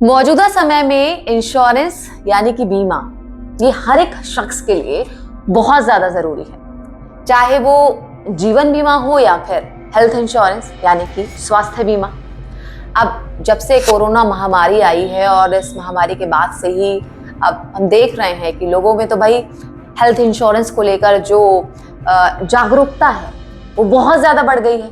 मौजूदा समय में इंश्योरेंस यानी कि बीमा ये हर एक शख्स के लिए बहुत ज्यादा जरूरी है, चाहे वो जीवन बीमा हो या फिर हेल्थ इंश्योरेंस यानी कि स्वास्थ्य बीमा। अब जब से कोरोना महामारी आई है और इस महामारी के बाद से ही अब हम देख रहे हैं कि लोगों में तो भाई हेल्थ इंश्योरेंस को लेकर जो जागरूकता है वो बहुत ज्यादा बढ़ गई है।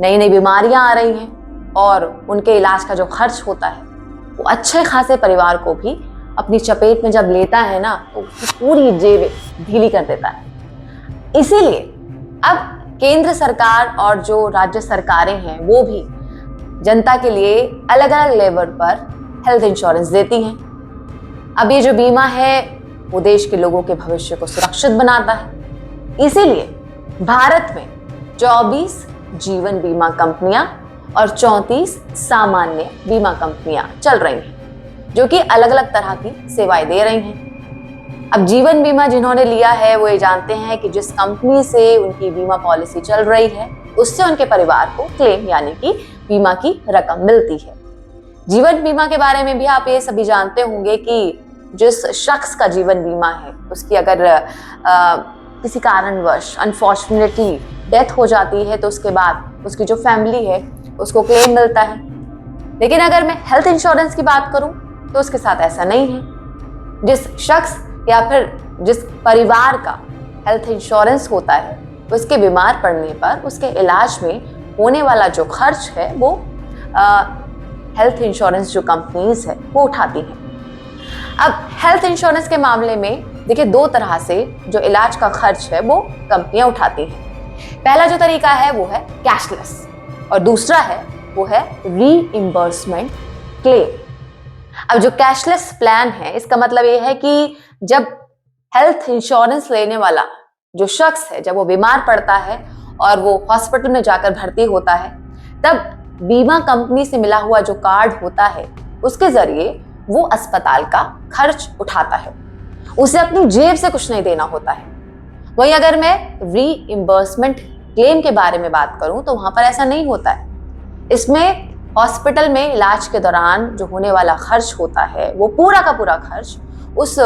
नई नई बीमारियां आ रही हैं और उनके इलाज का जो खर्च होता है वो अच्छे खासे परिवार को भी अपनी चपेट में जब लेता है ना तो पूरी जेब ढीली कर देता है। इसीलिए अब केंद्र सरकार और जो राज्य सरकारें हैं वो भी जनता के लिए अलग अलग लेवल पर हेल्थ इंश्योरेंस देती हैं। अब ये जो बीमा है वो देश के लोगों के भविष्य को सुरक्षित बनाता है। इसीलिए भारत में 24 जीवन बीमा कंपनियां और 34 सामान्य बीमा कंपनियां चल रही हैं, जो कि अलग अलग तरह की सेवाएं दे रही हैं। अब जीवन बीमा जिन्होंने लिया है वो ये जानते हैं कि जिस कंपनी से उनकी बीमा पॉलिसी चल रही है उससे उनके परिवार को क्लेम यानी कि बीमा की रकम मिलती है। जीवन बीमा के बारे में भी आप ये सभी जानते होंगे कि जिस शख्स का जीवन बीमा है उसकी अगर किसी कारणवश अनफॉर्चुनेटली डेथ हो जाती है तो उसके बाद उसकी जो फैमिली है उसको क्लेम मिलता है। लेकिन अगर मैं हेल्थ इंश्योरेंस की बात करूं तो उसके साथ ऐसा नहीं है। जिस शख्स या फिर जिस परिवार का हेल्थ इंश्योरेंस होता है उसके बीमार पड़ने पर उसके इलाज में होने वाला जो खर्च है वो हेल्थ इंश्योरेंस जो कंपनीज है वो उठाती हैं। अब हेल्थ इंश्योरेंस के मामले में देखिए दो तरह से जो इलाज का खर्च है वो कंपनियां उठाती हैं। पहला जो तरीका है वो है कैशलेस और दूसरा है वो है रीइंबर्समेंट क्लेम। अब जो कैशलेस प्लान है इसका मतलब ये है कि जब हेल्थ इंश्योरेंस लेने वाला जो शख्स है जब वो बीमार पड़ता है और वो हॉस्पिटल में जाकर भर्ती होता है तब बीमा कंपनी से मिला हुआ जो कार्ड होता है उसके जरिए वो अस्पताल का खर्च उठाता है, उसे अपनी जेब से कुछ नहीं देना होता है। वहीं अगर मैं रीइंबर्समेंट क्लेम के बारे में बात करूं तो वहां पर ऐसा नहीं होता है। इसमें हॉस्पिटल में इलाज के दौरान जो होने वाला खर्च होता है वो पूरा का पूरा खर्च उस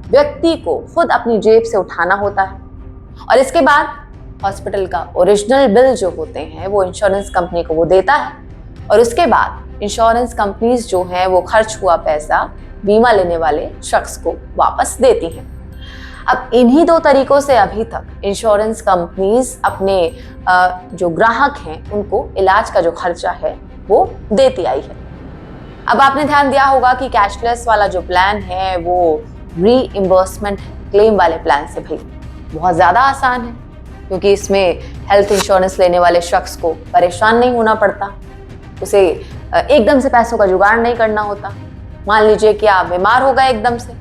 व्यक्ति को खुद अपनी जेब से उठाना होता है और इसके बाद हॉस्पिटल का ओरिजिनल बिल जो होते हैं वो इंश्योरेंस कंपनी को वो देता है और उसके बाद इंश्योरेंस कंपनीज जो है वो खर्च हुआ पैसा बीमा लेने वाले शख्स को वापस देती हैं। अब इन्हीं दो तरीकों से अभी तक इंश्योरेंस कंपनीज अपने जो ग्राहक हैं उनको इलाज का जो खर्चा है वो देती आई है। अब आपने ध्यान दिया होगा कि कैशलेस वाला जो प्लान है वो रीइंबर्समेंट क्लेम वाले प्लान से भाई बहुत ज़्यादा आसान है, क्योंकि इसमें हेल्थ इंश्योरेंस लेने वाले शख्स को परेशान नहीं होना पड़ता, उसे एकदम से पैसों का जुगाड़ नहीं करना होता। मान लीजिए कि आप बीमार हो गए एकदम से,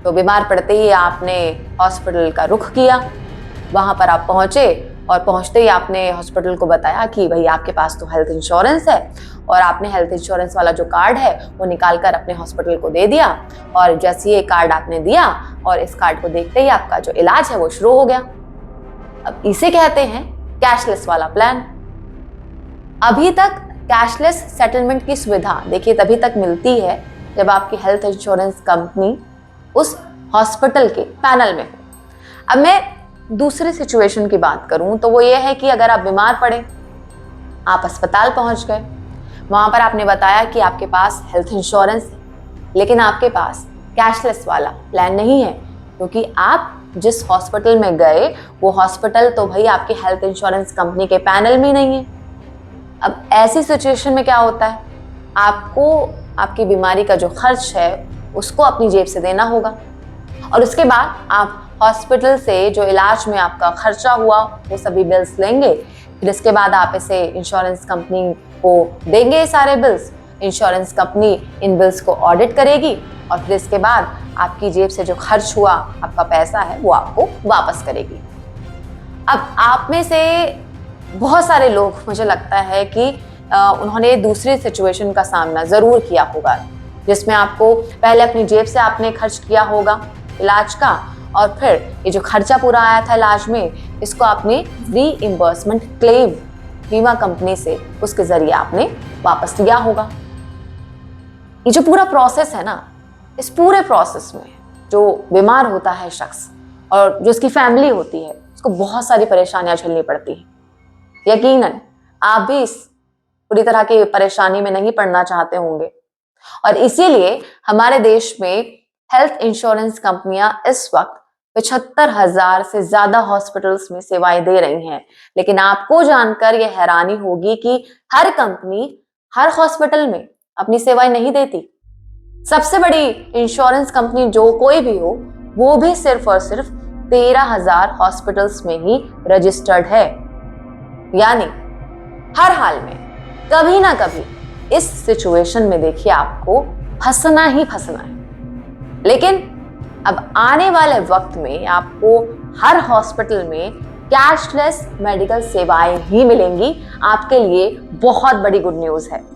तो बीमार पड़ते ही आपने हॉस्पिटल का रुख किया, वहाँ पर आप पहुँचे और पहुँचते ही आपने हॉस्पिटल को बताया कि भाई आपके पास तो हेल्थ इंश्योरेंस है और आपने हेल्थ इंश्योरेंस वाला जो कार्ड है वो निकाल कर अपने हॉस्पिटल को दे दिया और जैसे ये कार्ड आपने दिया और इस कार्ड को देखते ही आपका जो इलाज है वो शुरू हो गया। अब इसे कहते हैं कैशलेस वाला प्लान। अभी तक कैशलेस सेटलमेंट की सुविधा देखिए तभी तक मिलती है जब आपकी हेल्थ इंश्योरेंस कंपनी उस हॉस्पिटल के पैनल में हो। अब मैं दूसरी सिचुएशन की बात करूं तो वो ये है कि अगर आप बीमार पड़े, आप अस्पताल पहुंच गए, वहां पर आपने बताया कि आपके पास हेल्थ इंश्योरेंस है लेकिन आपके पास कैशलेस वाला प्लान नहीं है, क्योंकि आप जिस हॉस्पिटल में गए वो हॉस्पिटल तो भाई आपके हेल्थ इंश्योरेंस कंपनी के पैनल में नहीं है। अब ऐसी सिचुएशन में क्या होता है, आपको आपकी बीमारी का जो खर्च है उसको अपनी जेब से देना होगा और उसके बाद आप हॉस्पिटल से जो इलाज में आपका खर्चा हुआ वो सभी बिल्स लेंगे। फिर इसके बाद आप इसे इंश्योरेंस कंपनी को देंगे सारे बिल्स। इंश्योरेंस कंपनी इन बिल्स को ऑडिट करेगी और फिर इसके बाद आपकी जेब से जो खर्च हुआ आपका पैसा है वो आपको वापस करेगी। अब आप में से बहुत सारे लोग मुझे लगता है कि उन्होंने दूसरी सिचुएशन का सामना ज़रूर किया होगा, जिसमें आपको पहले अपनी जेब से आपने खर्च किया होगा इलाज का और फिर ये जो खर्चा पूरा आया था इलाज में इसको आपने रीइंबर्समेंट क्लेम बीमा कंपनी से उसके ज़रिए आपने वापस लिया होगा। ये जो पूरा प्रोसेस है ना, इस पूरे प्रोसेस में जो बीमार होता है शख्स और जो उसकी फैमिली होती है, उसको बहुत सारी परेशानियां झेलनी पड़ती हैं। यकीनन आप भी इस पूरी तरह की परेशानी में नहीं पड़ना चाहते होंगे, और इसीलिए हमारे देश में हेल्थ इंश्योरेंस कंपनियां इस वक्त 75,000 से ज्यादा हॉस्पिटल्स में सेवाएं दे रही हैं। लेकिन आपको जानकर यह हैरानी होगी कि हर कंपनी हर हॉस्पिटल में अपनी सेवाएं नहीं देती। सबसे बड़ी इंश्योरेंस कंपनी जो कोई भी हो, वो भी सिर्फ और सिर्फ 13,000 हॉस्पिटल्स में ही रजिस्टर्ड है। यानी हर हाल में कभी ना कभी इस सिचुएशन में देखिए आपको फंसना ही फंसना है। लेकिन अब आने वाले वक्त में आपको हर हॉस्पिटल में कैशलेस मेडिकल सेवाएं ही मिलेंगी। आपके लिए बहुत बड़ी गुड न्यूज है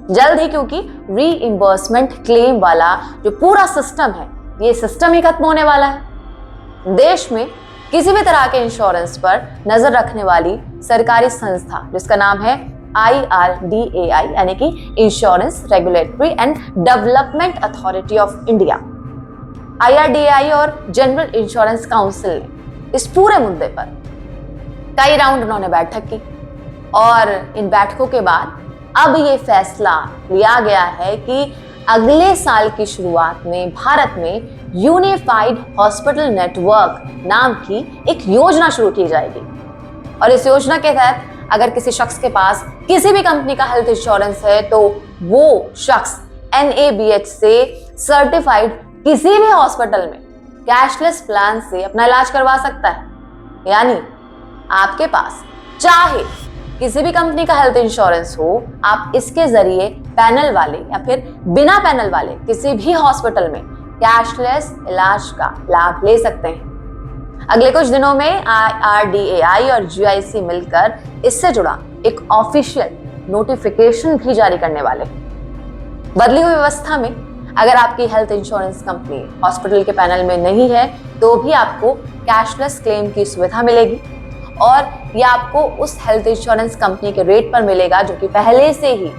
जल्द ही, क्योंकि रीइंबर्समेंट क्लेम वाला जो पूरा सिस्टम है, ये सिस्टम ही खत्म होने वाला है। देश में किसी भी तरह के इंश्योरेंस पर नजर रखने वाली सरकारी संस्था जिसका नाम है IRDAI यानी कि insurance regulatory and development authority of India, IRDAI और जनरल इंश्योरेंस काउंसिल ने इस पूरे मुद्दे पर कई राउंड उन्होंने बैठक की, और इन बैठकों के बाद अब ये फैसला लिया गया है कि अगले साल की शुरुआत में भारत में यूनिफाइड हॉस्पिटल नेटवर्क नाम की एक योजना शुरू की जाएगी। और इस योजना के तहत अगर किसी शख्स के पास किसी भी कंपनी का हेल्थ इंश्योरेंस है तो वो शख्स NABH से सर्टिफाइड किसी भी हॉस्पिटल में कैशलेस प्लान से अपना इलाज करवा सकता है। यानी आपके पास चाहे किसी भी कंपनी का हेल्थ इंश्योरेंस हो, आप इसके जरिए पैनल वाले या फिर बिना पैनल वाले किसी भी हॉस्पिटल में कैशलेस इलाज का लाभ ले सकते हैं। अगले कुछ दिनों में IRDAI और GIC मिलकर इससे जुड़ा एक ऑफिशियल नोटिफिकेशन भी जारी करने वाले हैं। बदली हुई व्यवस्था में अगर आपकी हेल्थ इंश्योरेंस कंपनी हॉस्पिटल के पैनल में नहीं है तो भी आपको कैशलेस क्लेम की सुविधा मिलेगी, और यह आपको उस हेल्थ इंश्योरेंस कंपनी के रेट पर मिलेगा जो कि पहले से ही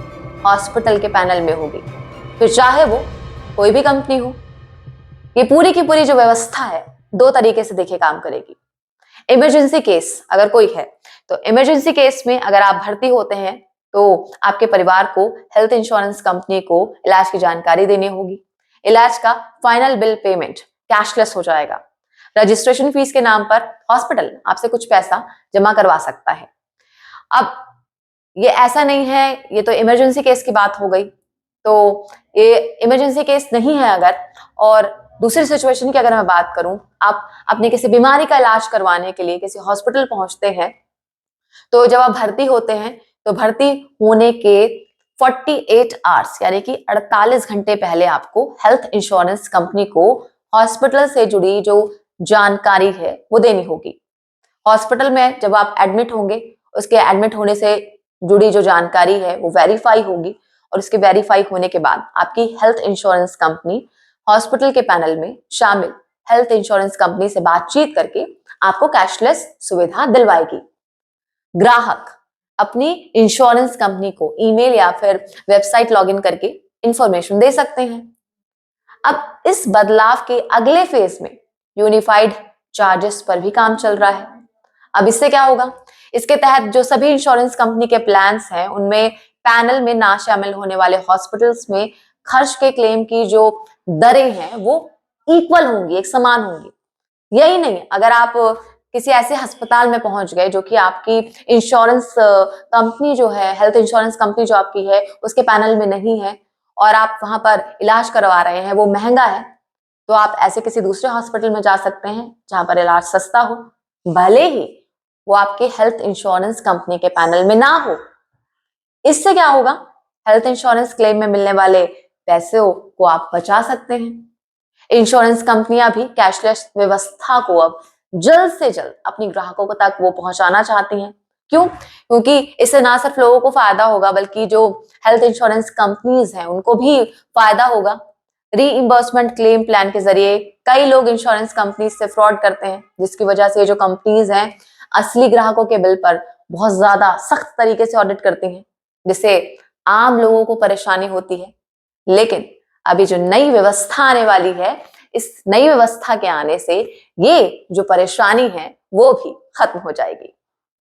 हॉस्पिटल के पैनल में होगी। फिर चाहे वो कोई भी कंपनी हो, ये पूरी की पूरी जो व्यवस्था है दो तरीके से देखिए काम करेगी। इमरजेंसी केस अगर कोई है तो इमरजेंसी केस में अगर आप भर्ती होते हैं तो आपके परिवार को हेल्थ इंश्योरेंस कंपनी को इलाज की जानकारी देनी होगी। इलाज का फाइनल बिल पेमेंट कैशलेस हो जाएगा। रजिस्ट्रेशन फीस के नाम पर हॉस्पिटल आपसे कुछ पैसा जमा करवा सकता है। अब ये ऐसा नहीं है, ये तो इमरजेंसी केस की बात हो गई, तो ये इमरजेंसी केस नहीं है अगर, और दूसरी सिचुएशन की अगर मैं बात करूं, आप अपनी किसी बीमारी का इलाज करवाने के लिए किसी हॉस्पिटल पहुंचते हैं, तो जब आप भर्ती होते हैं तो भर्ती होने के 48 आवर्स यानी कि 48 घंटे पहले आपको हेल्थ इंश्योरेंस कंपनी को हॉस्पिटल से जुड़ी जो जानकारी है वो देनी होगी। हॉस्पिटल में जब आप एडमिट होंगे, उसके एडमिट होने से जुड़ी जो जानकारी है वो वेरीफाई होगी, और उसके वेरीफाई होने के बाद आपकी हेल्थ इंश्योरेंस कंपनी हॉस्पिटल के पैनल में शामिल हेल्थ इंश्योरेंस कंपनी से बातचीत करके आपको कैशलेस सुविधा दिलवाएगी। ग्राहक अपनी इंश्योरेंस कंपनी को ईमेल या फिर वेबसाइट लॉगिन करके इंफॉर्मेशन दे सकते हैं। अब इस बदलाव के अगले फेज में यूनिफाइड चार्जेस पर भी काम चल रहा है। अब इससे क्या होगा, इसके तहत जो सभी इंश्योरेंस कंपनी के प्लान्स हैं उनमें पैनल में ना शामिल होने वाले हॉस्पिटल्स में खर्च के क्लेम की जो दरें हैं वो इक्वल होंगी, एक समान होंगी। यही नहीं, अगर आप किसी ऐसे अस्पताल में पहुंच गए जो कि आपकी इंश्योरेंस कंपनी जो है, हेल्थ इंश्योरेंस कंपनी जो आपकी है उसके पैनल में नहीं है, और आप वहां पर इलाज करवा रहे हैं, वो महंगा है, तो आप ऐसे किसी दूसरे हॉस्पिटल में जा सकते हैं जहां पर इलाज सस्ता हो, भले ही वो आपके हेल्थ इंश्योरेंस कंपनी के पैनल में ना हो। इससे क्या होगा, हेल्थ इंश्योरेंस क्लेम में मिलने वाले पैसों को आप बचा सकते हैं। इंश्योरेंस कंपनियां भी कैशलेस व्यवस्था को अब जल्द से जल्द अपनी ग्राहकों तक वो पहुंचाना चाहती हैं। क्यों? क्योंकि इससे ना सिर्फ लोगों को फायदा होगा बल्कि जो हेल्थ इंश्योरेंस कंपनीज हैं उनको भी फायदा होगा। रीइंबर्समेंट क्लेम प्लान के जरिए कई लोग इंश्योरेंस कंपनी से फ्रॉड करते हैं, जिसकी वजह से जो कंपनीज हैं असली ग्राहकों के बिल पर बहुत ज्यादा सख्त तरीके से ऑडिट करती हैं, जिससे आम लोगों को परेशानी होती है। लेकिन अभी जो नई व्यवस्था आने वाली है, इस नई व्यवस्था के आने से ये जो परेशानी है वो भी खत्म हो जाएगी।